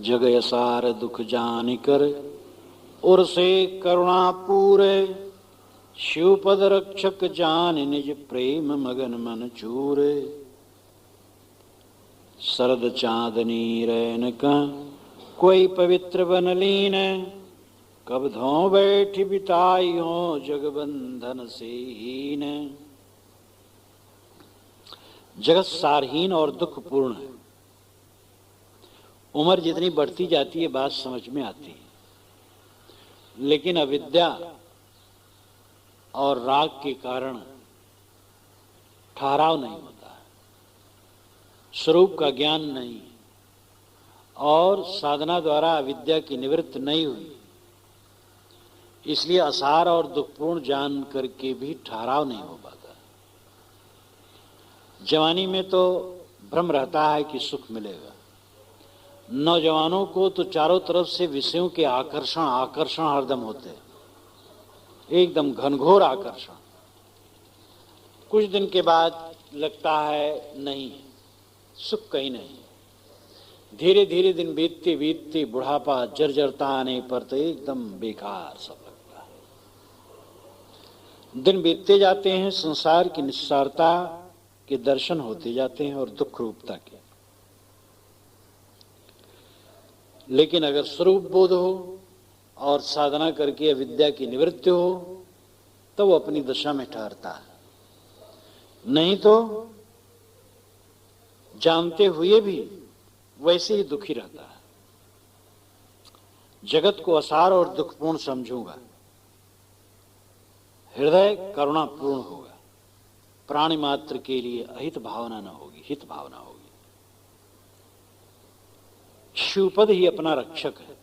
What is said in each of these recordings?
जग यसार दुख जान कर उर से करुणा पूरे, शिवपद रक्षक जान निज प्रेम मगन मन चूरे। शरद चांदनी रैन का कोई पवित्र बन लीन, कब धो बैठ बिताई हो जगबंधन से हीन। जगत सारहीन और दुखपूर्ण है। उम्र जितनी बढ़ती जाती है बात समझ में आती है, लेकिन अविद्या और राग के कारण ठहराव नहीं होता है, स्वरूप का ज्ञान नहीं, और साधना द्वारा अविद्या की निवृत्ति नहीं हुई, इसलिए असार और दुखपूर्ण जान करके भी ठहराव नहीं हो पाता। जवानी में तो भ्रम रहता है कि सुख मिलेगा। नौजवानों को तो चारों तरफ से विषयों के आकर्षण हरदम होते हैं, एकदम घनघोर आकर्षण। कुछ दिन के बाद लगता है नहीं, सुख कहीं नहीं। धीरे धीरे दिन बीतते बीतते बुढ़ापा जर्जरता आने पर तो एकदम बेकार सब लगता है। दिन बीतते जाते हैं, संसार की निस्सारता के दर्शन होते जाते हैं और दुख रूपता के। लेकिन अगर स्वरूप बोध हो और साधना करके अविद्या की निवृत्ति हो तो वो अपनी दशा में ठहरता है, नहीं तो जानते हुए भी वैसे ही दुखी रहता है। जगत को असार और दुखपूर्ण समझूंगा, हृदय करुणापूर्ण होगा, प्राणी मात्र के लिए अहित भावना न होगी, हित भावना होगी। शिवपद ही अपना रक्षक है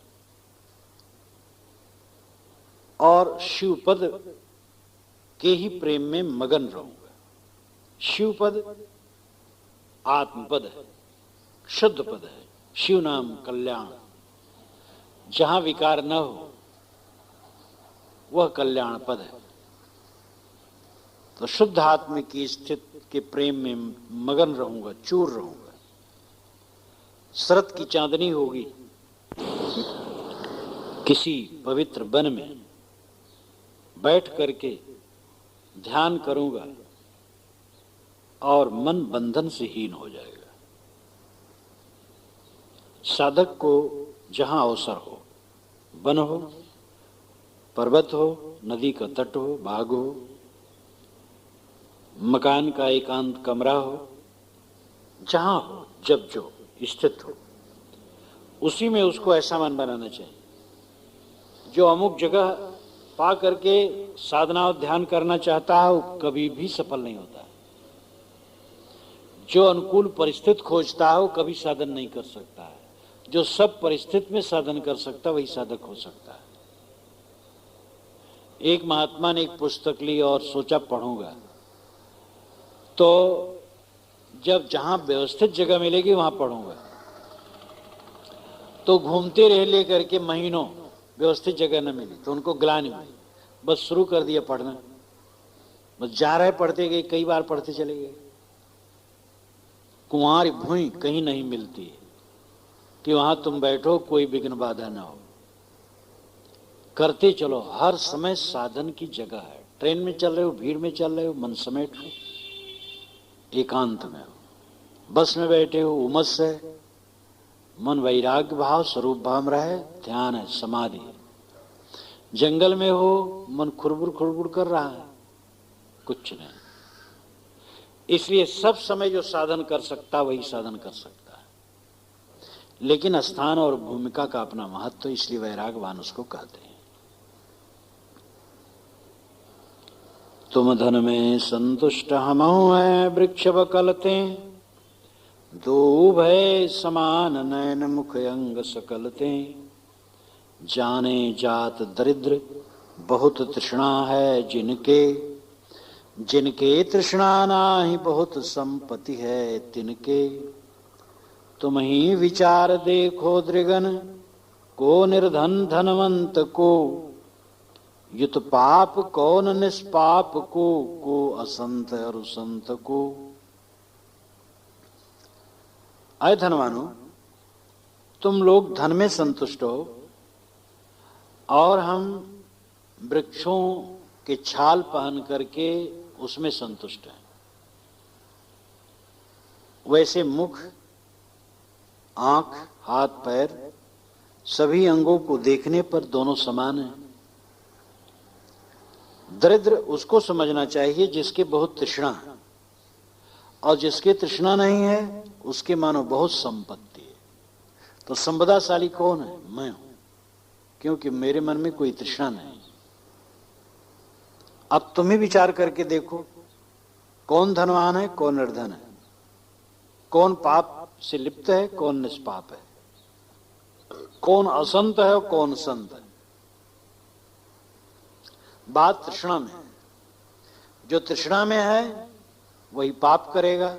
और शिवपद के ही प्रेम में मगन रहूंगा। शिवपद आत्मपद है, शुद्ध पद है, शिव नाम कल्याण। जहां विकार न हो वह कल्याण पद है। तो शुद्ध आत्म की स्थिति के प्रेम में मगन रहूंगा, चूर रहूंगा। शरद की चांदनी होगी, किसी पवित्र वन में बैठ करके ध्यान करूंगा और मन बंधन से हीन हो जाएगा। साधक को जहां अवसर हो, वन हो, पर्वत हो, नदी का तट हो, बाग हो, मकान का एकांत कमरा हो, जहां हो, जब जो स्थित हो, उसी में उसको ऐसा मन बनाना चाहिए जो अमुक जगह पा करके साधना और ध्यान करना चाहता है वो कभी भी सफल नहीं होता। जो अनुकूल परिस्थिति खोजता है वो कभी साधन नहीं कर सकता है। जो सब परिस्थिति में साधन कर सकता वही साधक हो सकता है। एक महात्मा ने एक पुस्तक ली और सोचा पढ़ूंगा, तो जब जहां व्यवस्थित जगह मिलेगी वहां पढ़ूंगा। तो घूमते रहे लेकर के महीनों, व्यवस्थित जगह न मिली तो उनको ग्लानि हुई, बस शुरू कर दिया पढ़ना। बस जा रहे पढ़ते गए, कई बार पढ़ते चले गए। कुंवारी भूमि कहीं नहीं मिलती है कि वहां तुम बैठो कोई विघ्न बाधा ना हो। करते चलो, हर समय साधन की जगह है। ट्रेन में चल रहे हो, भीड़ में चल रहे हो, मन समेट लो, एकांत में हो। बस में बैठे हो, उमस है, मन वैराग्य भाव स्वरूप भाव रहे, ध्यान है, समाधि है। जंगल में हो, मन खुरबुर खुरबुर कर रहा है, कुछ नहीं। इसलिए सब समय जो साधन कर सकता वही साधन कर सकता है। लेकिन स्थान और भूमिका का अपना महत्व, इसलिए वैरागवान उसको कहते हैं। तुम धन में संतुष्ट हमहु है वृक्ष बकलते, दो भय समान नयन मुख अंग सकलते। जाने जात दरिद्र बहुत तृष्णा है जिनके, जिनके तृष्णा नाही बहुत संपत्ति है तिनके। तुम ही विचार देखो दृगन, को निर्धन धनवंत को, युत पाप कौन निष्पाप को असंत और संत को। अय धनवानो, तुम लोग धन में संतुष्ट हो और हम वृक्षों के छाल पहन करके उसमें संतुष्ट हैं। वैसे मुख, आंख, हाथ, पैर सभी अंगों को देखने पर दोनों समान हैं। दरिद्र उसको समझना चाहिए जिसके बहुत तृष्णा है, और जिसके तृष्णा नहीं है उसके मानो बहुत संपत्ति है। तो संपदाशाली कौन है? मैं हूं, क्योंकि मेरे मन में कोई तृष्णा नहीं। अब तुम ही विचार करके देखो, कौन धनवान है, कौन निर्धन है, कौन पाप से लिप्त है, कौन निष्पाप है, कौन असंत है और कौन संत है। बात तृष्णा में है। जो तृष्णा में है वही पाप करेगा,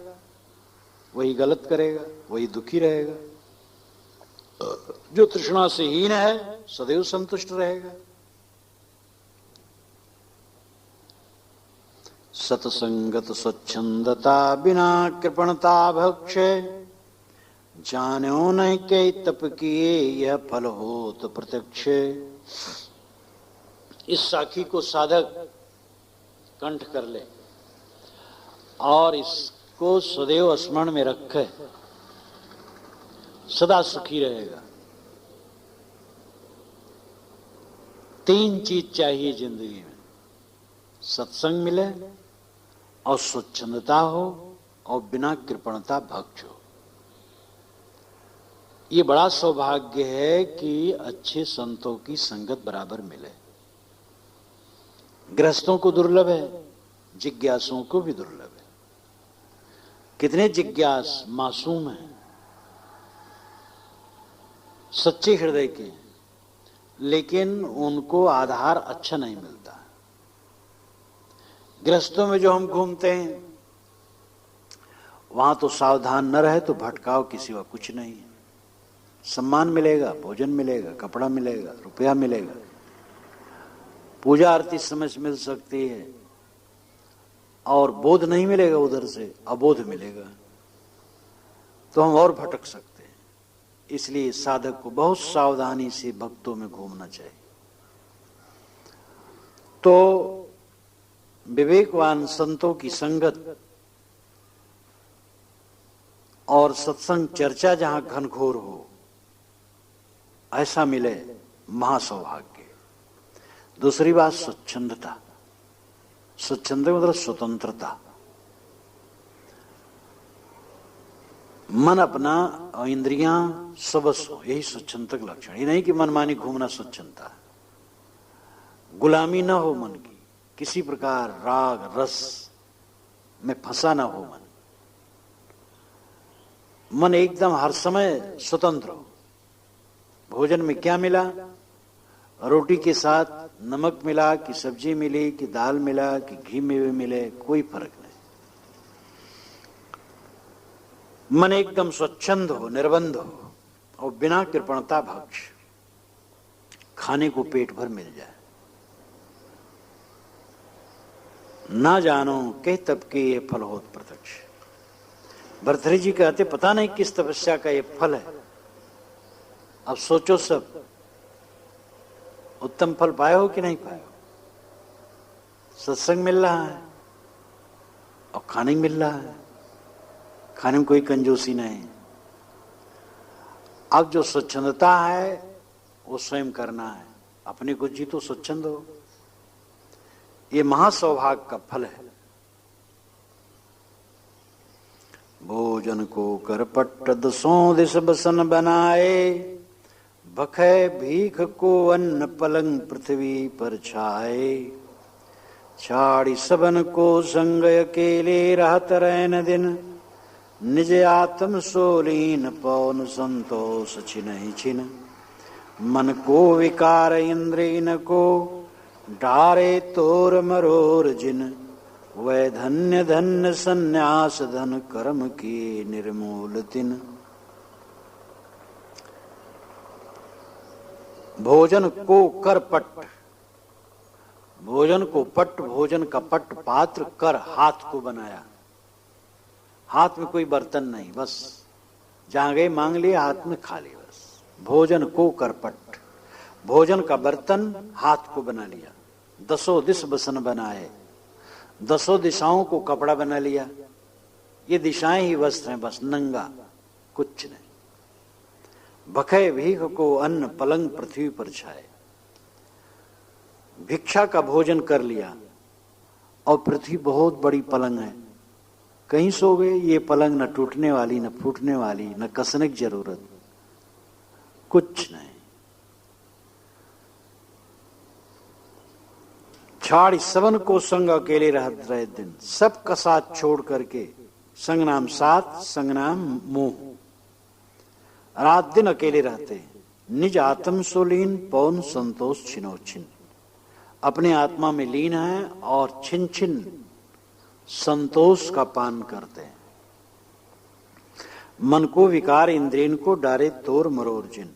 वही गलत करेगा, वही दुखी रहेगा। जो तृष्णा से हीन है सदैव संतुष्ट रहेगा। सतसंगत स्वच्छंदता बिना कृपणता भक्षे, जानो नहीं के तप किए यह फल हो तो प्रत्यक्ष। इस साखी को साधक कंठ कर ले और इसको सदैव स्मरण में रखे, सदा सुखी रहेगा। 3 चीज चाहिए जिंदगी में, सत्संग मिले और स्वच्छंदता हो और बिना कृपणता भक्ष हो। ये बड़ा सौभाग्य है कि अच्छे संतों की संगत बराबर मिले। गृहस्थों को दुर्लभ है, जिज्ञासुओं को भी दुर्लभ है। कितने जिज्ञास मासूम हैं, सच्चे हृदय के, लेकिन उनको आधार अच्छा नहीं मिलता। गृहस्थों में जो हम घूमते हैं वहां तो सावधान न रहे तो भटकाव के सिवा कुछ नहीं है। सम्मान मिलेगा, भोजन मिलेगा, कपड़ा मिलेगा, रुपया मिलेगा, पूजा आरती समय से मिल सकती है, और बोध नहीं मिलेगा, उधर से अबोध मिलेगा, तो हम और भटक सकते हैं। इसलिए साधक को बहुत सावधानी से भक्तों में घूमना चाहिए। तो विवेकवान संतों की संगत और सत्संग चर्चा जहां घनघोर हो, ऐसा मिले महासौभाग्य। दूसरी बात स्वच्छंदता। स्वच्छंद मतलब स्वतंत्रता। मन अपना और इंद्रियां सबस्व, यही स्वच्छंदता का लक्षण। ये नहीं कि मनमानी घूमना स्वच्छंदता है। गुलामी न हो मन की, किसी प्रकार राग रस में फंसा ना हो मन। मन एकदम हर समय स्वतंत्र हो। भोजन में क्या मिला, रोटी के साथ नमक मिला कि सब्जी मिली कि दाल मिला कि घी में मिले, कोई फर्क नहीं। मन एकदम स्वच्छंद हो, निर्बंध हो और बिना कृपणता भक्ष, खाने को पेट भर मिल जाए। ना जानो कह तप के ये फल होत प्रत्यक्ष। भर्तृहरि जी कहते पता नहीं किस तपस्या का ये फल है। अब सोचो सब, उत्तम फल पाए हो कि नहीं पाए हो? सत्संग मिल रहा है और खाने मिल रहा है, खाने में कोई कंजूसी नहीं। अब जो स्वच्छंदता है वो स्वयं करना है, अपने को जीतो, स्वच्छंद हो। ये महासौभाग्य का फल है। भोजन को कर पट्ट दसों दिस बसन बनाए, बखे भीख को अन्न पलंग पृथ्वी पर छाए। छाड़ी सबन को संग अकेले रहत रैन दिन, निज आत्म सोलीन पौन संतोष छिन छिन। मन को विकार इंद्रियन को डारे तोर मरोर जिन, वै धन्य धन्य संन्यास धन कर्म की निर्मूल तिन। भोजन को कर पट्ट, भोजन को पट्ट, भोजन का पट्ट पात्र कर, हाथ को बनाया। हाथ में कोई बर्तन नहीं, बस जहां गए मांग लिया, हाथ में खा लिया बस। भोजन को करपट, भोजन का बर्तन हाथ को बना लिया। दसों दिश बसन बनाए, दसों दिशाओं को कपड़ा बना लिया। ये दिशाएं ही वस्त्र हैं, बस नंगा, कुछ नहीं। भखे भीख को अन्न पलंग पृथ्वी पर छाए, भिक्षा का भोजन कर लिया और पृथ्वी बहुत बड़ी पलंग है, कहीं सो गए। ये पलंग न टूटने वाली, न फूटने वाली, न कसने की जरूरत, कुछ नहीं। छाड़ सबन को संग अकेले रहत रहे दिन, सबका साथ छोड़ करके संग नाम साथ, संग नाम मोह, रात दिन अकेले रहते। निज आत्म सोलीन पौन संतोष छिनो छिन, अपने आत्मा में लीन है और छिन छिन संतोष का पान करते हैं। मन को विकार इंद्रियन को डाले तोड़ मरोड़ जिन,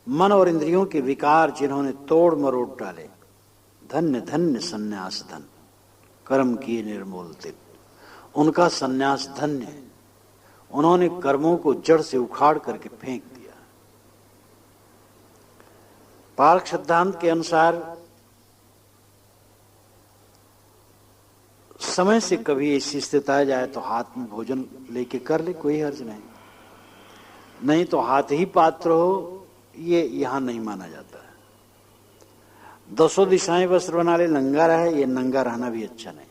मन और इंद्रियों के विकार जिन्होंने तोड़ मरोड़ डाले। धन्य धन्य सन्यास धन, कर्म किए निर्मूल तिल, उनका सन्यास धन्य है। उन्होंने कर्मों को जड़ से उखाड़ करके फेंक दिया। पारख सिद्धांत के अनुसार समय से कभी ऐसी स्थिति आ जाए तो हाथ में भोजन लेके कर ले, कोई हर्ज नहीं। नहीं तो हाथ ही पात्र हो, ये यहां नहीं माना जाता है। दसों दिशाएं वस्त्र बना ले, नंगा रहे, ये नंगा रहना भी अच्छा नहीं।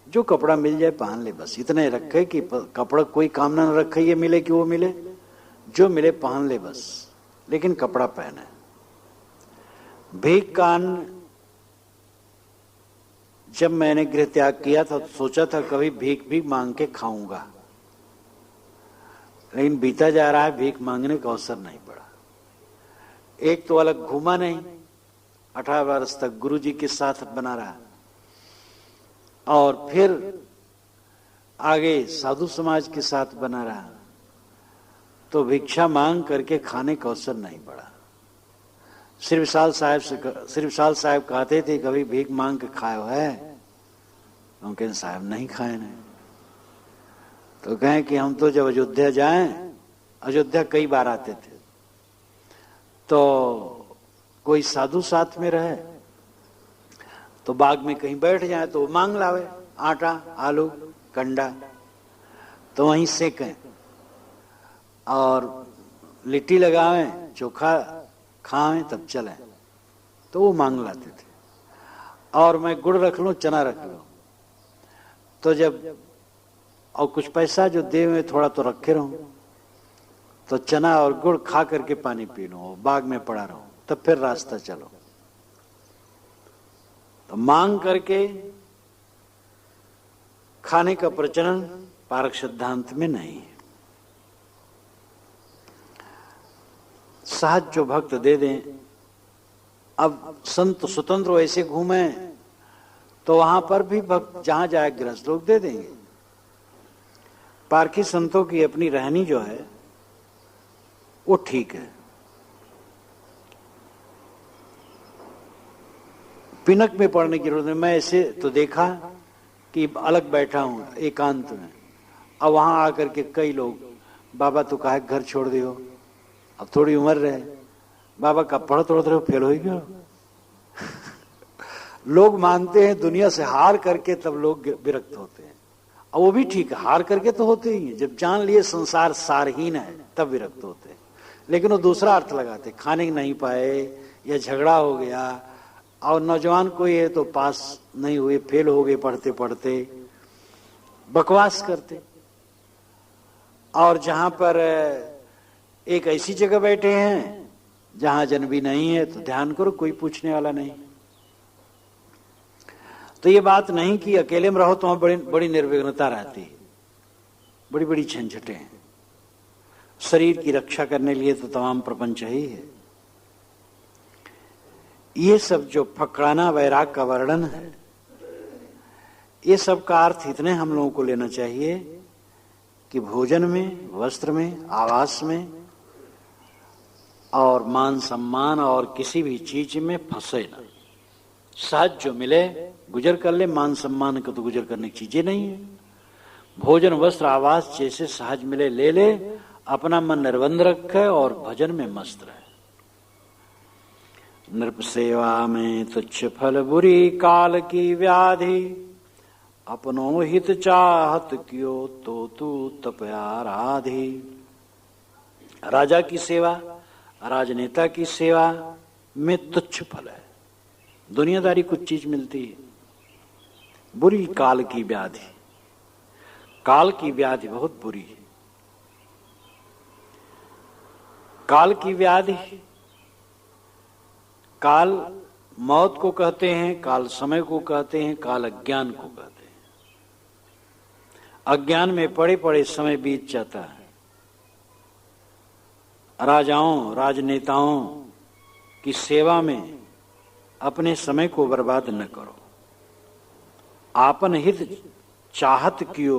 जो कपड़ा मिल जाए पहन ले, बस इतने रखे कि कपड़ा कोई काम ना रखे, ये मिले कि वो मिले, जो मिले पहन ले बस, लेकिन कपड़ा पहने। भीख का अन्न, जब मैंने गृह त्याग किया था तो सोचा था कभी भीख भी मांग के खाऊंगा, लेकिन बीता जा रहा है, भीख मांगने का अवसर नहीं पड़ा। एक तो अलग घूमा नहीं, 18 वर्ष तक गुरु जी के साथ बना रहा, और फिर आगे साधु समाज के साथ बना रहा, तो भिक्षा मांग करके खाने का अवसर नहीं पड़ा। श्री विशाल साहब कहते थे कभी भीख मांग के खाए है? उनके साहब नहीं खाए नहीं। तो कहें कि हम तो जब अयोध्या जाएं, अयोध्या कई बार आते थे, तो कोई साधु साथ में रहे तो बाग में कहीं बैठ जाए तो वो मांग लावे आटा, आलू, कंडा, तो वहीं सेकें और लिट्टी लगावें, चोखा खाएं, तब चलें। तो वो मांग लाते थे। और मैं गुड़ रख लूं, चना रख लूं, तो जब और कुछ पैसा जो दे में थोड़ा तो रखे रहूं, तो चना और गुड़ खा करके पानी पी लूं, बाग में पड़ा रहूं, तब फिर रास्ता चलो। तो मांग करके खाने का प्रचलन पारक सिद्धांत में नहीं है। सहज जो भक्त दे दें। अब संत स्वतंत्र ऐसे घूमे तो वहां पर भी भक्त जहां जाए गृहस्थ लोग दे देंगे। पारखी संतों की अपनी रहनी जो है वो ठीक है। पिनक में पड़ने की जरूरत नहीं। मैं ऐसे तो देखा कि अलग बैठा हूं एकांत में, अब वहां आकर के कई लोग, बाबा तो कहा घर छोड़ दियो, अब थोड़ी उम्र रहे, बाबा का पढ़ थोड़ा फेल हो गया। लोग मानते हैं दुनिया से हार करके तब लोग विरक्त होते हैं, और वो भी ठीक है, हार करके तो होते ही हैं। जब जान लिए संसार सारहीन है तब विरक्त होते हैं। लेकिन वो दूसरा अर्थ लगाते, खाने नहीं पाए या झगड़ा हो गया, और नौजवान कोई है तो पास नहीं हुए, फेल हो गए पढ़ते पढ़ते, बकवास करते। और जहां पर एक ऐसी जगह बैठे हैं जहां जन भी नहीं है, तो ध्यान करो कोई पूछने वाला नहीं। तो ये बात नहीं कि अकेले में रहो तो वहां बड़ी बड़ी निर्विघ्नता रहती है, बड़ी बड़ी झंझटें हैं। शरीर की रक्षा करने लिए तो तमाम प्रपंच ही है। ये सब जो फकड़ाना वैराग का वर्णन है, ये सब का अर्थ इतने हम लोगों को लेना चाहिए कि भोजन में, वस्त्र में, आवास में और मान सम्मान और किसी भी चीज में फंसे ना। सहज जो मिले गुजर कर ले, मान सम्मान को तो गुजर करने की चीजें नहीं है। भोजन, वस्त्र, आवास जैसे सहज मिले ले ले, अपना मन निर्बंध रखे और भजन में मस्त रहे। नृप सेवा में तुच्छ फल बुरी काल की व्याधि, अपनो हित चाहत कियो तो तू तपया राधि। राजा की सेवा, राजनेता की सेवा में तुच्छ फल है, दुनियादारी कुछ चीज मिलती है। बुरी काल की व्याधि, काल की व्याधि बहुत बुरी है। काल की व्याधि, काल मौत को कहते हैं, काल समय को कहते हैं, काल अज्ञान को कहते हैं। अज्ञान में पड़े पड़े समय बीत जाता है। राजाओं राजनेताओं की सेवा में अपने समय को बर्बाद न करो। आपन हित चाहत कियो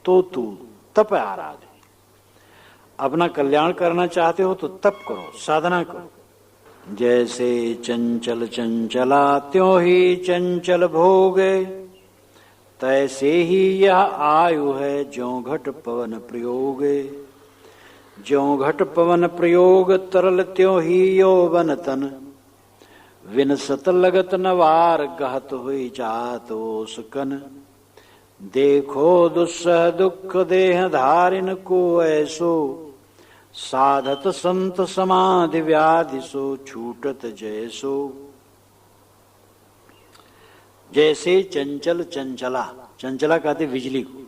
तो तू तप आराधे। अपना कल्याण करना चाहते हो तो तप करो, साधना करो। जैसे चंचल चंचला त्यों ही चंचल भोगे, तैसे ही यह आयु है ज्यों घट पवन प्रयोगे। ज्यों घट पवन प्रयोग तरल त्यों ही यौवन तन, विनसत लगत नवार गहत हुई जातो सकन। देखो दुस्सह दुख देह धारिन को ऐसो, साधत संत समाधि व्याधि सो छूटत जैसो। जैसे चंचल चंचला, चंचला कहते बिजली को,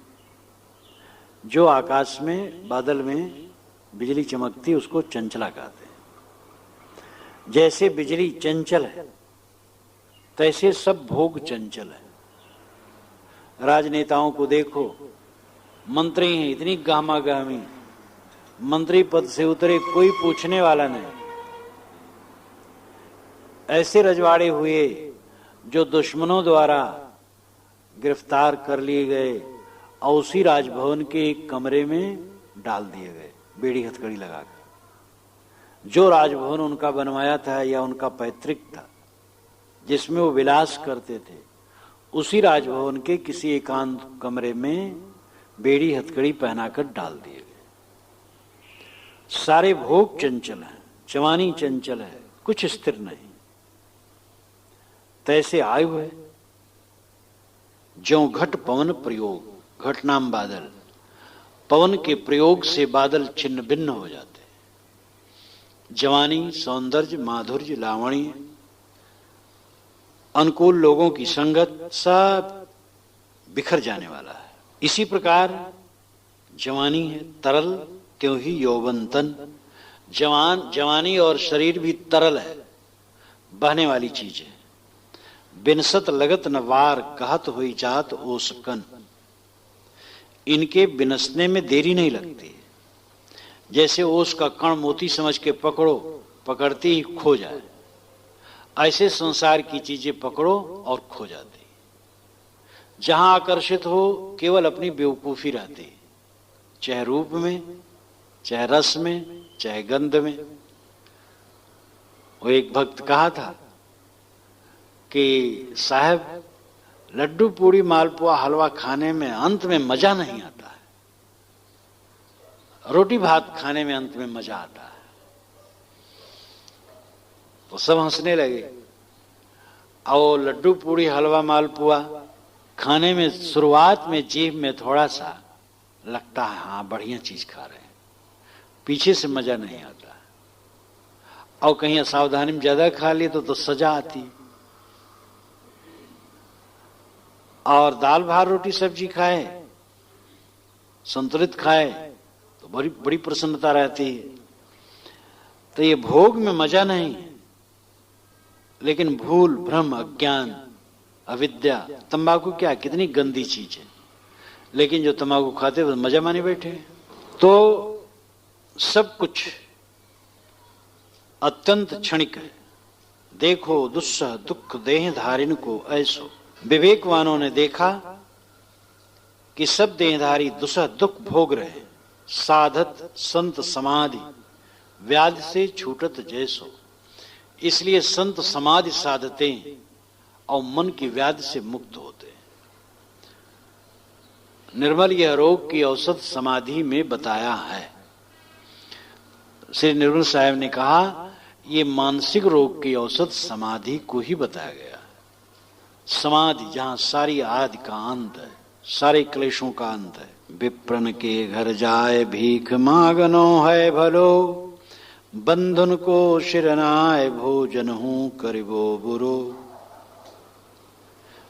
जो आकाश में बादल में बिजली चमकती उसको चंचला कहते हैं। जैसे बिजली चंचल है तैसे सब भोग चंचल है। राजनेताओं को देखो, मंत्री हैं इतनी गामा गामी, मंत्री पद से उतरे कोई पूछने वाला नहीं। ऐसे रजवाड़े हुए जो दुश्मनों द्वारा गिरफ्तार कर लिए गए और उसी राजभवन के एक कमरे में डाल दिए गए बेड़ी हथकड़ी लगाकर। जो राजभवन उनका बनवाया था या उनका पैतृक था जिसमें वो विलास करते थे, उसी राजभवन के किसी एकांत कमरे में बेड़ी हथकड़ी पहनाकर डाल दिए गए। सारे भोग चंचल हैं, जवानी चंचल है, कुछ स्थिर नहीं। तैसे आयु है ज्यों घट पवन प्रयोग। घट नाम बादल, पवन के प्रयोग से बादल छिन्न भिन्न हो जाते। जवानी, सौंदर्य, माधुर्य, लावण्य, अनुकूल लोगों की संगत सब बिखर जाने वाला है। इसी प्रकार जवानी है तरल त्यों ही यौवन तन। जवानी और शरीर भी तरल है, बहने वाली चीज है। बिनसत लगत न वार कहत हुई जात ओसकन। इनके बिनसने में देरी नहीं लगती। जैसे ओस का कण मोती समझ के पकड़ो, पकड़ते ही खो जाए, ऐसे संसार की चीजें पकड़ो और खो जाती। जहां आकर्षित हो केवल अपनी बेवकूफी रहती, चाहे रूप में, चाहे रस में, चाहे गंध में। वो एक भक्त कहा था कि साहब लड्डू पूड़ी मालपुआ हलवा खाने में अंत में मजा नहीं आता है, रोटी भात खाने में अंत में मजा आता है। तो सब हंसने लगे। और लड्डू पूड़ी हलवा मालपुआ खाने में शुरुआत में जीभ में थोड़ा सा लगता है हाँ बढ़िया चीज खा रहे हैं, पीछे से मजा नहीं आता। और कहीं असावधानी में ज्यादा खा लिए तो सजा आती। और दाल भात रोटी सब्जी खाए, संतुलित खाए तो बड़ी बड़ी प्रसन्नता रहती है। तो ये भोग में मजा नहीं है, लेकिन भूल, भ्रम, अज्ञान, अविद्या। तंबाकू क्या कितनी गंदी चीज है, लेकिन जो तंबाकू खाते वो मजा माने बैठे। तो सब कुछ अत्यंत क्षणिक है। देखो दुस्सह दुख देह धारिन को ऐसो। विवेकवानों ने देखा कि सब देहधारी दुस्सह दुख भोग रहे। साधत संत समाधि व्याधि से छूटत जैसो। इसलिए संत समाधि साधते हैं और मन की व्याधि से मुक्त होते हैं। निर्मल यह रोग की औसत समाधि में बताया है। श्री निर्मल साहब ने कहा ये मानसिक रोग की औसत समाधि को ही बताया गया। समाधि जहां सारी आदि का अंत है, सारे क्लेशों का अंत है। विप्रन के घर जाए भीख मांगनो है भलो, बंधन को शिरनाए भोजन हूं करिबो बुरो।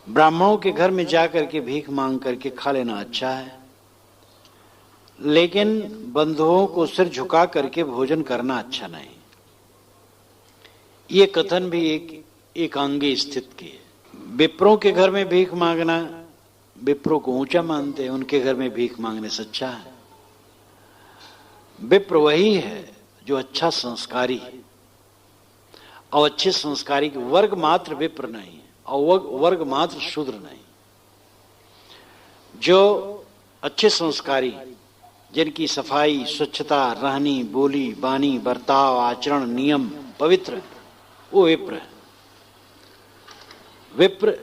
ब्राह्मणों के घर में जाकर के भीख मांग करके खा लेना अच्छा है, लेकिन बंधुओं को सिर झुका करके भोजन करना अच्छा नहीं। ये कथन भी एकांगी स्थित की है। विप्रों के घर में भीख मांगना, विप्रों को ऊंचा मानते हैं, उनके घर में भीख मांगने से अच्छा है। विप्र वही है जो अच्छा संस्कारी है, और अच्छे संस्कारी के वर्ग मात्र विप्र नहीं है और वर्ग मात्र शूद्र नहीं। जो अच्छे संस्कारी, जिनकी सफाई, स्वच्छता, रहनी, बोली, बानी, बर्ताव, आचरण, नियम पवित्र, वो विप्र है। विप्र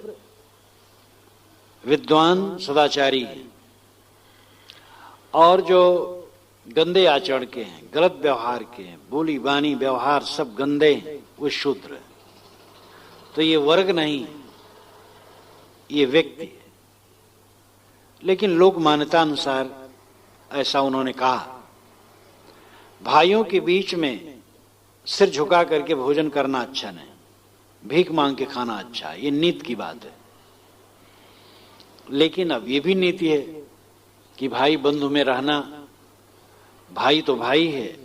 विद्वान सदाचारी है, और जो गंदे आचरण के हैं, गलत व्यवहार के हैं, बोली बानी व्यवहार सब गंदे हैं, वो शूद्र है। तो ये वर्ग नहीं, ये व्यक्ति है। लेकिन लोक मान्यता अनुसार ऐसा उन्होंने कहा। भाइयों के बीच में सिर झुका करके भोजन करना अच्छा नहीं, भीख मांग के खाना अच्छा है, ये नीति की बात है। लेकिन अब ये भी नीति है कि भाई बंधु में रहना, भाई तो भाई है,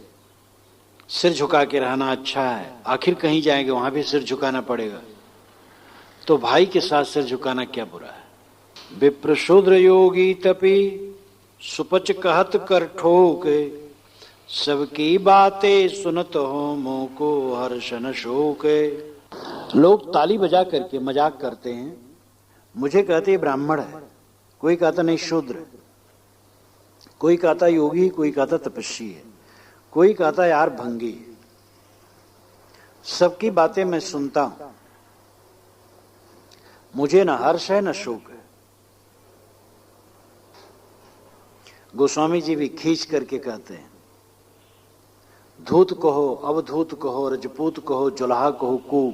सिर झुका के रहना अच्छा है। आखिर कहीं जाएंगे वहां भी सिर झुकाना पड़ेगा, तो भाई के साथ सिर झुकाना क्या बुरा है। विप्र शूद्र योगी तपी सुपच कहत कर ठोक, सबकी बातें सुनत हो मोको हर्षण शोक। लोग ताली बजा करके मजाक करते हैं, मुझे कहते हैं ब्राह्मण है, कोई कहता नहीं शूद्र, कोई कहता योगी, कोई कहता तपस्वी है, कोई कहता यार भंगी। सबकी बातें मैं सुनता हूं, मुझे न हर्ष है न शोक है। गोस्वामी जी भी खींच करके कहते हैं, धूत कहो, अवधूत कहो, रजपूत कहो, जुलाहा कहो को,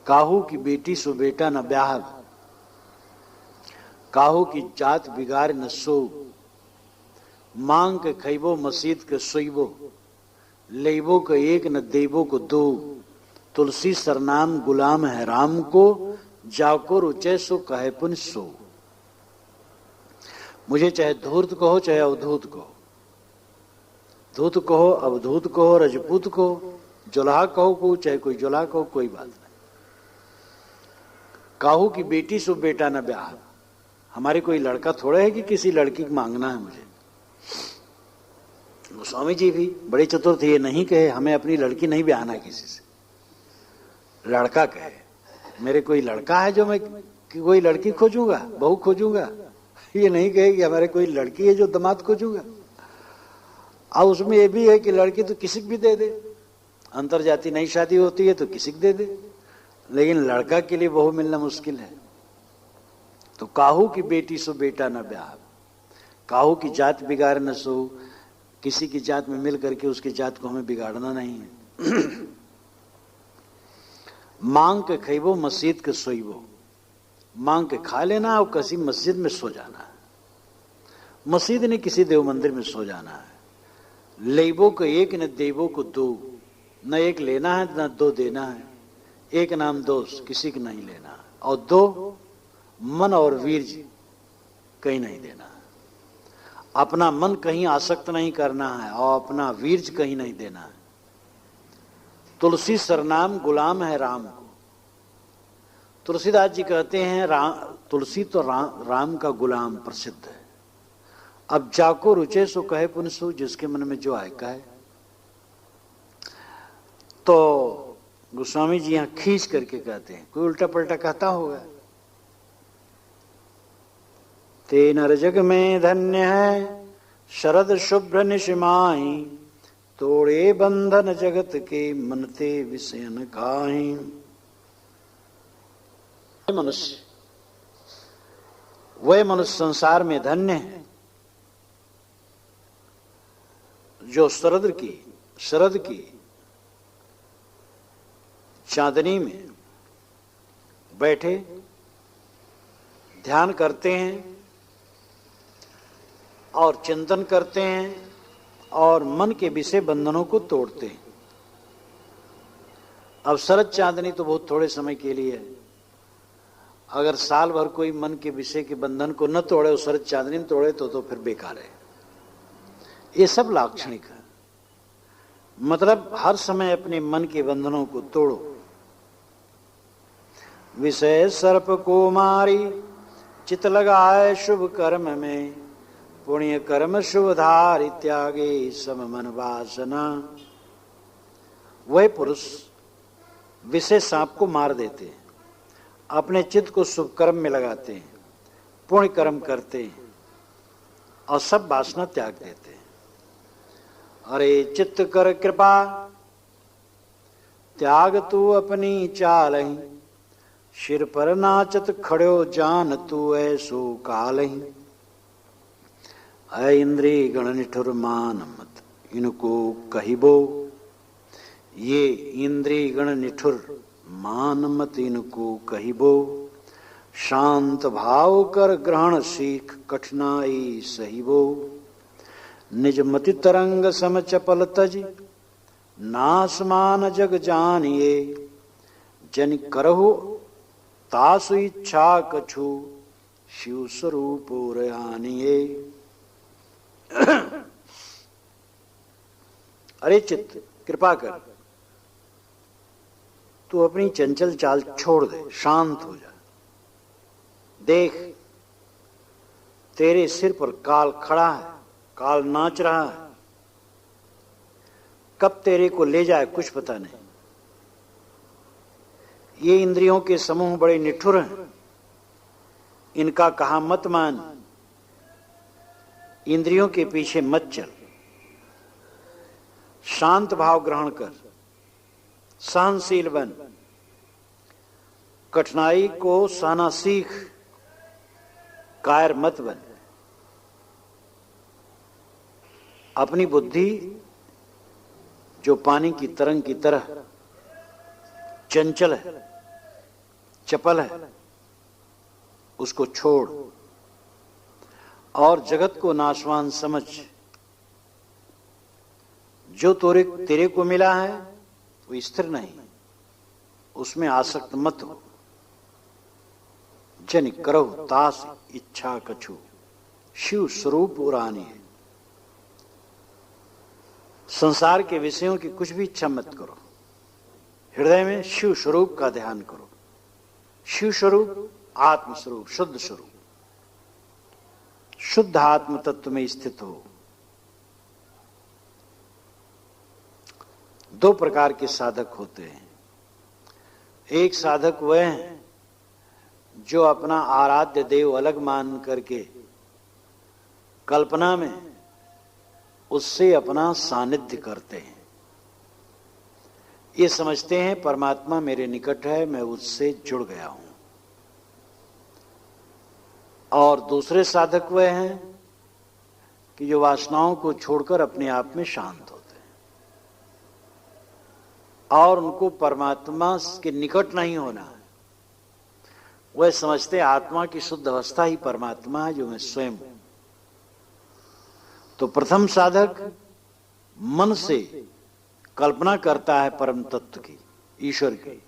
काहू की बेटी सो बेटा न ब्याह, काहू की जात बिगाड़ न सो, मांग के खैबो मसीद के सोइबो, लेबो के एक न देबो को दो, तुलसी सरनाम गुलाम है राम को, जाको रुचे सो कहे पुन सो। मुझे चाहे धूर्त कहो चाहे अवधूत कहो, धूत कहो, अवधूत कहो, रजपूत कहो, जुलाहा कहो को, चाहे कोई जुलाहा कहो, कोई बात नहीं। काहू की बेटी सो बेटा न ब्याह, हमारे कोई लड़का थोड़ा है कि किसी लड़की को मांगना है मुझे। गोस्वामी जी भी बड़े चतुर थे, ये नहीं कहे हमें अपनी लड़की नहीं ब्याहना किसी से, लड़का कहे मेरे कोई लड़का है जो मैं कोई लड़की खोजूंगा, बहू खोजूंगा। ये नहीं कहे कि हमारे कोई लड़की है जो दामाद खोजूंगा। और उसमें ये भी है कि लड़की तो किसी को भी दे दे, अंतर जाति नई शादी होती है तो किसी को दे दे, लेकिन लड़का के लिए बहू मिलना मुश्किल है। तो काहू की बेटी सो बेटा न ब्याह, काहू की जात बिगाड़ न सो, किसी की जात में मिल करके उसकी जात को हमें बिगाड़ना नहीं है। मांग के खैबो मस्जिद के सोइबो, मांग के खा लेना और किसी मस्जिद में सो जाना है, मस्जिद ने किसी देव मंदिर में सो जाना है। लेबो को एक न देवो को दो, न एक लेना है न दो देना है, एक नाम दोष किसी को नहीं लेना, और दो मन और वीर्य कहीं नहीं देना। अपना मन कहीं आसक्त नहीं करना है और अपना वीर्य कहीं नहीं देना है। तुलसी सरनाम गुलाम है राम को। तुलसीदास जी कहते हैं तुलसी तो राम का गुलाम प्रसिद्ध है। अब जाको रुचे सो कहे पुनसु, जिसके मन में जो आए कहे। तो गोस्वामी जी यहां खींच करके कहते हैं, कोई उल्टा पलटा कहता होगा। ते नर जग में धन्य है शरद शुभ्र निशिमाही, तोड़े बंधन जगत के मनते विषयन काहि। मनुष्य वह मनुष्य संसार में धन्य है जो शरद की शरद की चांदनी में बैठे ध्यान करते हैं और चिंतन करते हैं और मन के विषय बंधनों को तोड़ते हैं। अब शरद चांदनी तो बहुत थोड़े समय के लिए है। अगर साल भर कोई मन के विषय के बंधन को न तोड़े और शरद चांदनी में तोड़े तो फिर बेकार है। ये सब लाक्षणिक है। मतलब हर समय अपने मन के बंधनों को तोड़ो। विषय सर्प को मारी चित लगाए शुभ कर्म में, पुण्य कर्म शुभ धारि त्यागे सम मन वासना। वह पुरुष विषय सांप को मार देते हैं, अपने चित्त को शुभ कर्म में लगाते हैं, पुण्य कर्म करते हैं और सब वासना त्याग देते हैं। अरे चित्त कर कृपा त्याग तू अपनी चालहि, सिर पर नाचत खड़ो जान तू ऐसो कालहि। ऐ इंद्री गण निठुर मान मत इनको कहिबो, ये इंद्री गण निठुर मान मत इनको कहिबो। शांत भाव कर ग्रहण सीख कठिनाई सहिबो, निज मति तरंग सम चपल तज नासमान जग जानिए। जन करहु तासु इच्छा कछु शिव स्वरूप आनिए। अरे चित्त कृपा कर, तू अपनी चंचल चाल छोड़ दे, शांत हो जा। देख तेरे सिर पर काल खड़ा है, काल नाच रहा है। कब तेरे को ले जाए कुछ पता नहीं। ये इंद्रियों के समूह बड़े निठुर हैं, इनका कहा मत मान। इंद्रियों के पीछे मत चल, शांत भाव ग्रहण कर, सहनशील बन, कठिनाई को सहना सीख, कायर मत बन। अपनी बुद्धि जो पानी की तरंग की तरह चंचल है, चपल है, उसको छोड़ और जगत को नाशवान समझ। जो तेरे को मिला है वो स्थिर नहीं, उसमें आसक्त मत हो। जन करो तास इच्छा कछु शिव स्वरूप उरानी है। संसार के विषयों की कुछ भी इच्छा मत करो, हृदय में शिव स्वरूप का ध्यान करो। शिव स्वरूप आत्म स्वरूप, शुद्ध स्वरूप, शुद्ध आत्म तत्व में स्थित हो। दो प्रकार के साधक होते हैं। एक साधक वह है जो अपना आराध्य देव अलग मान करके कल्पना में उससे अपना सानिध्य करते हैं। ये समझते हैं परमात्मा मेरे निकट है, मैं उससे जुड़ गया हूं। और दूसरे साधक वह हैं कि जो वासनाओं को छोड़कर अपने आप में शांत होते हैं और उनको परमात्मा के निकट नहीं होना है। वह समझते आत्मा की शुद्ध अवस्था ही परमात्मा है, जो मैं स्वयं हूं। तो प्रथम साधक मन से कल्पना करता है परम तत्व की, ईश्वर की,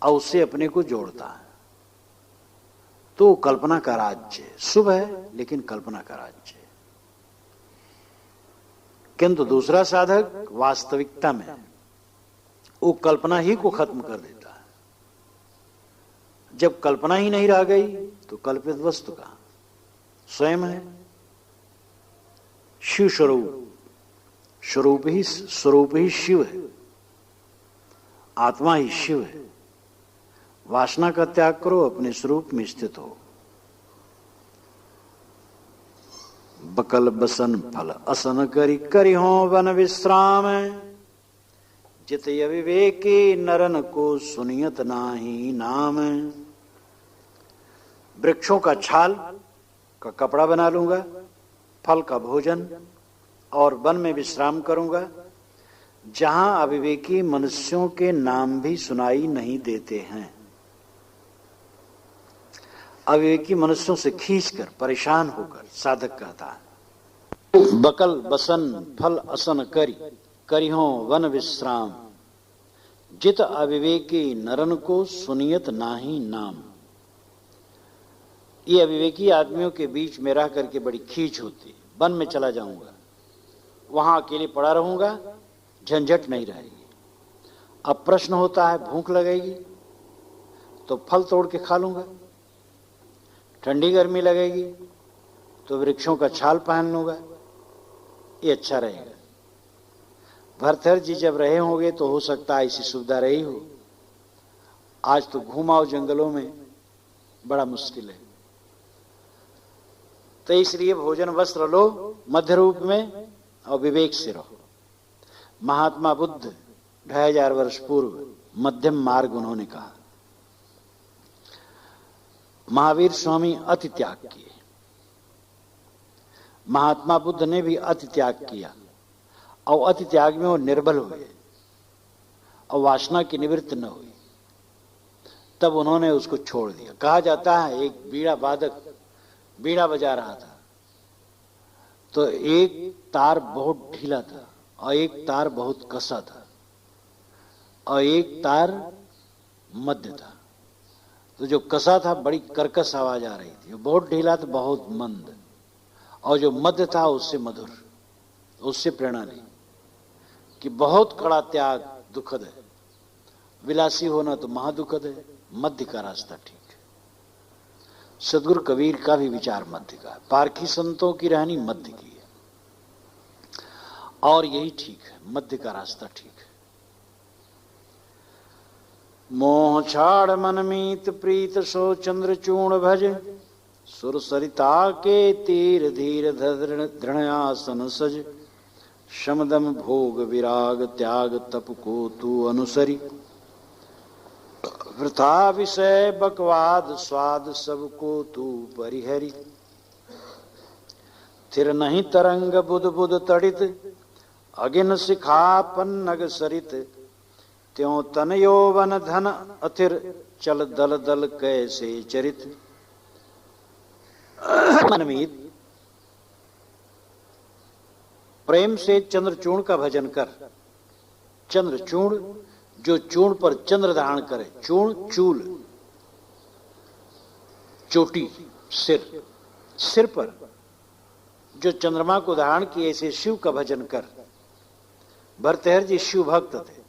और उससे अपने को जोड़ता है। तो कल्पना का राज्य है, शुभ है लेकिन कल्पना का राज्य है। किंतु दूसरा साधक वास्तविकता में वो कल्पना ही को खत्म कर देता है। जब कल्पना ही नहीं रह गई तो कल्पित वस्तु का स्वयं है। शिव स्वरूप, स्वरूप ही शिव है, आत्मा ही शिव है। वासना का त्याग करो, अपने स्वरूप में स्थित हो। बकल बसन फल असन करी करी हो वन विश्राम, जित अविवेकी नरन को सुनियत नाही नाम। वृक्षों का छाल का कपड़ा बना लूंगा, फल का भोजन और वन में विश्राम करूंगा। जहां अविवेकी मनुष्यों के नाम भी सुनाई नहीं देते हैं। अविवेकी मनुष्यों से खींचकर परेशान होकर साधक कहता है, बकल बसन फल असन करिहो वन विश्राम, जित अविवेकी नरन को सुनियत नाही नाम। ये अविवेकी आदमियों के बीच में रह करके बड़ी खींच होती। वन में चला जाऊंगा, वहां अकेले पड़ा रहूंगा, झंझट नहीं रहेगी। अब प्रश्न होता है, भूख लगेगी तो फल तोड़ के खा लूंगा, ठंडी गर्मी लगेगी तो वृक्षों का छाल पहन लूंगा, ये अच्छा रहेगा। भरथर जी जब रहे होंगे तो हो सकता है ऐसी सुविधा रही हो। आज तो घुमाओ जंगलों में बड़ा मुश्किल है। तो इसलिए भोजन वस्त्र लो मध्य रूप में और विवेक से रहो। महात्मा बुद्ध 2500 वर्ष पूर्व मध्यम मार्ग उन्होंने कहा। महावीर स्वामी अति त्याग किए। महात्मा बुद्ध ने भी अति त्याग किया और अति त्याग में वो निर्बल हुए और वासना की निवृत्ति न हुई, तब उन्होंने उसको छोड़ दिया। कहा जाता है एक बीड़ा वादक बीड़ा बजा रहा था तो एक तार बहुत ढीला था और एक तार बहुत कसा था और एक तार मध्य था। तो जो कसा था बड़ी कर्कश आवाज आ रही थी, बहुत ढीला तो बहुत मंद, और जो मध्य था उससे मधुर। उससे प्रेरणा ली कि बहुत कड़ा त्याग दुखद है, विलासी होना तो महादुखद है, मध्य का रास्ता ठीक है। सदगुरु कबीर का भी विचार मध्य का है। पारखी संतों की रहनी मध्य की है और यही ठीक है, मध्य का रास्ता ठीक है। मोह छाड़ मन मीत प्रीत सो चंद्र चूर्ण भज, सुर सरिता के तीर धीर धृणयासन सज, शमदम भोग विराग त्याग तप को तू अनुसरी, वृथा विषय बकवाद स्वाद सबको तू परिहरी, थिर नहीं तरंग बुध बुध तड़ित, अगिन शिखा पन्नग सरित, त्यों तन यौवन धन अथिर, चल दल दल कैसे चरित। मनमीत प्रेम से चंद्रचूर्ण का भजन कर। चंद्रचूर्ण जो चूर्ण पर चंद्र धारण करे, चूर्ण चूल चोटी सिर, सिर पर जो चंद्रमा को धारण किए, ऐसे शिव का भजन कर। भरतहर जी शिव भक्त थे,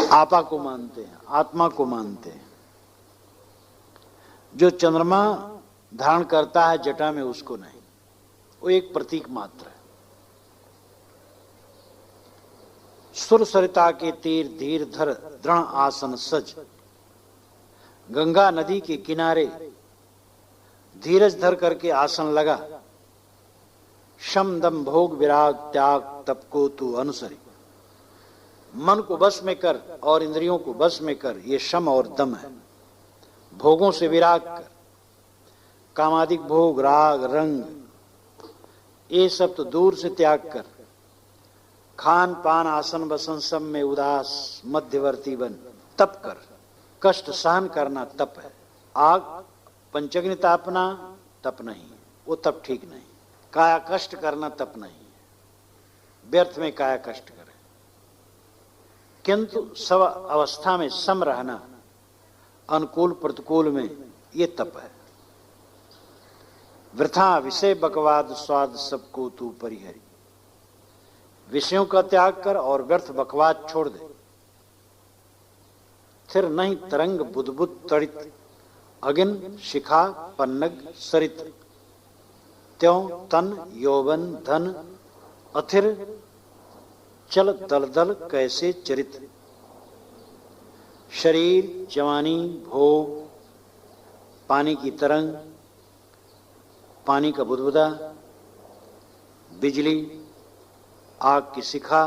आपा को मानते हैं, आत्मा को मानते हैं। जो चंद्रमा धारण करता है जटा में उसको नहीं, वो एक प्रतीक मात्र है। सुर सरिता के तीर धीर धर दृढ़ आसन सज, गंगा नदी के किनारे धीरज धर करके आसन लगा। शम दम भोग विराग त्याग तप को तू अनुसरी, मन को बस में कर और इंद्रियों को बस में कर, ये शम और दम है। भोगों से विराग कर, कामादिक भोग राग रंग ये सब तो दूर से त्याग कर। खान पान आसन बसन सब में उदास मध्यवर्ती बन, तप कर। कष्ट सहन करना तप है। आग पंचग्नि तापना तप नहीं है, वो तप ठीक नहीं। काया कष्ट करना तप नहीं है, व्यर्थ में काया कष्ट करे। किंतु सब अवस्था में सम रहना, अनुकूल प्रतिकूल में, ये तप है। वृथा विषय बकवाद स्वाद सबको तू परिहरी, विषयों का त्याग कर और व्यर्थ बकवाद छोड़ दे। फिर नहीं तरंग बुदबुद तड़ित, अगिन शिखा पन्नग सरित, त्यों तन यौवन धन अथिर, चल दल दल कैसे चरित। शरीर जवानी भोग, पानी की तरंग, पानी का बुदबुदा, बिजली, आग की शिखा,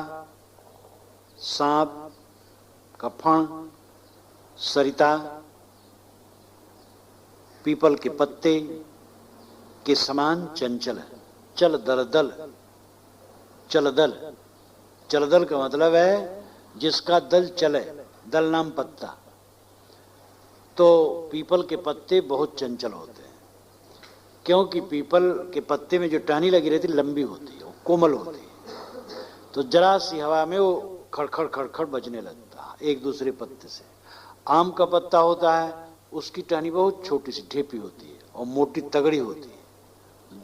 सांप का फण, सरिता, पीपल के पत्ते के समान चंचल है। चल दल दल, चल दल चलदल का मतलब है जिसका दल चले, दल नाम पत्ता। तो पीपल के पत्ते बहुत चंचल होते हैं, क्योंकि पीपल के पत्ते में जो टहनी लगी रहती लंबी होती है, वो कोमल होती है, तो जरा सी हवा में वो खड़खड़ खड़खड़ बजने लगता है एक दूसरे पत्ते से। आम का पत्ता होता है, उसकी टहनी बहुत छोटी सी ढेपी होती है और मोटी तगड़ी होती है।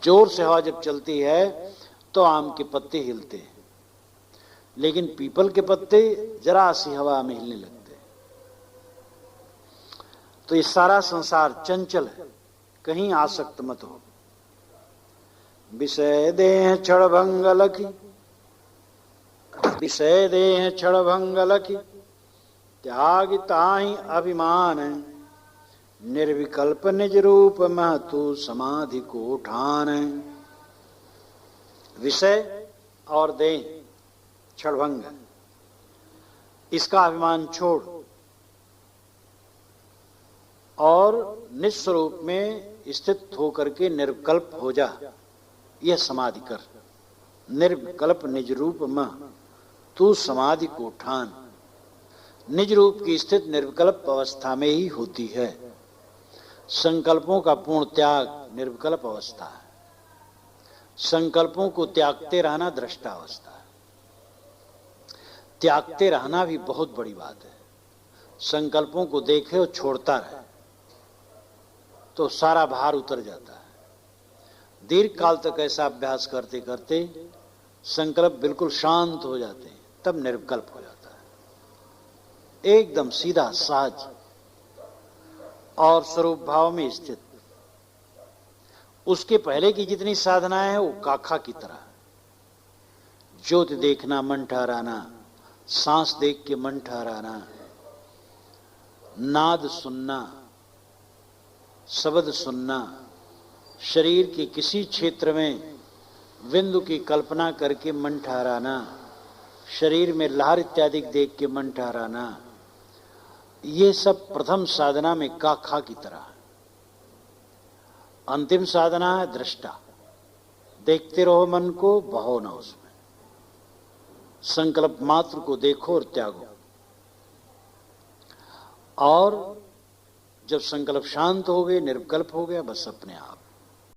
जोर से हवा जब चलती है तो आम के पत्ते हिलते हैं, लेकिन पीपल के पत्ते जरा सी हवा में हिलने लगते हैं। तो ये सारा संसार चंचल है, कहीं आसक्त मत हो। विषय देह क्षणभंग लखी, विषय देह क्षणभंग लखी, त्याग ताहि अभिमान, निर्विकल्प निज रूप महतु समाधि को ठान। विषय और देह क्षणभंग, इसका अभिमान छोड़ और निस्वरूप में स्थित होकर के निर्विकल्प हो जा, यह समाधि कर। निर्विकल्प निज रूप मह तू समाधि को ठान। निज रूप की स्थित निर्विकल्प अवस्था में ही होती है। संकल्पों का पूर्ण त्याग निर्विकल्प अवस्था है। संकल्पों को त्यागते रहना दृष्टा अवस्था है। त्यागते रहना भी बहुत बड़ी बात है। संकल्पों को देखे और छोड़ता रहे तो सारा भार उतर जाता है। दीर्घ काल तक ऐसा अभ्यास करते करते संकल्प बिल्कुल शांत हो जाते हैं, तब निर्विकल्प हो जाता है, एकदम सीधा सहज और स्वरूप भाव में स्थित। उसके पहले की जितनी साधनाएं हैं वो काखा की तरह, ज्योति देखना मन ठहराना, सांस देख के मन ठहराना, नाद सुनना, शब्द सुनना, शरीर के किसी क्षेत्र में बिंदु की कल्पना करके मन ठहराना, शरीर में लहर इत्यादि देख के मन ठहराना, ये सब प्रथम साधना में काखा की तरह। अंतिम साधना है दृष्टा। देखते रहो मन को, बहो ना उसमें, संकल्प मात्र को देखो और त्यागो। और जब संकल्प शांत हो गए, निर्विकल्प हो गया, बस अपने आप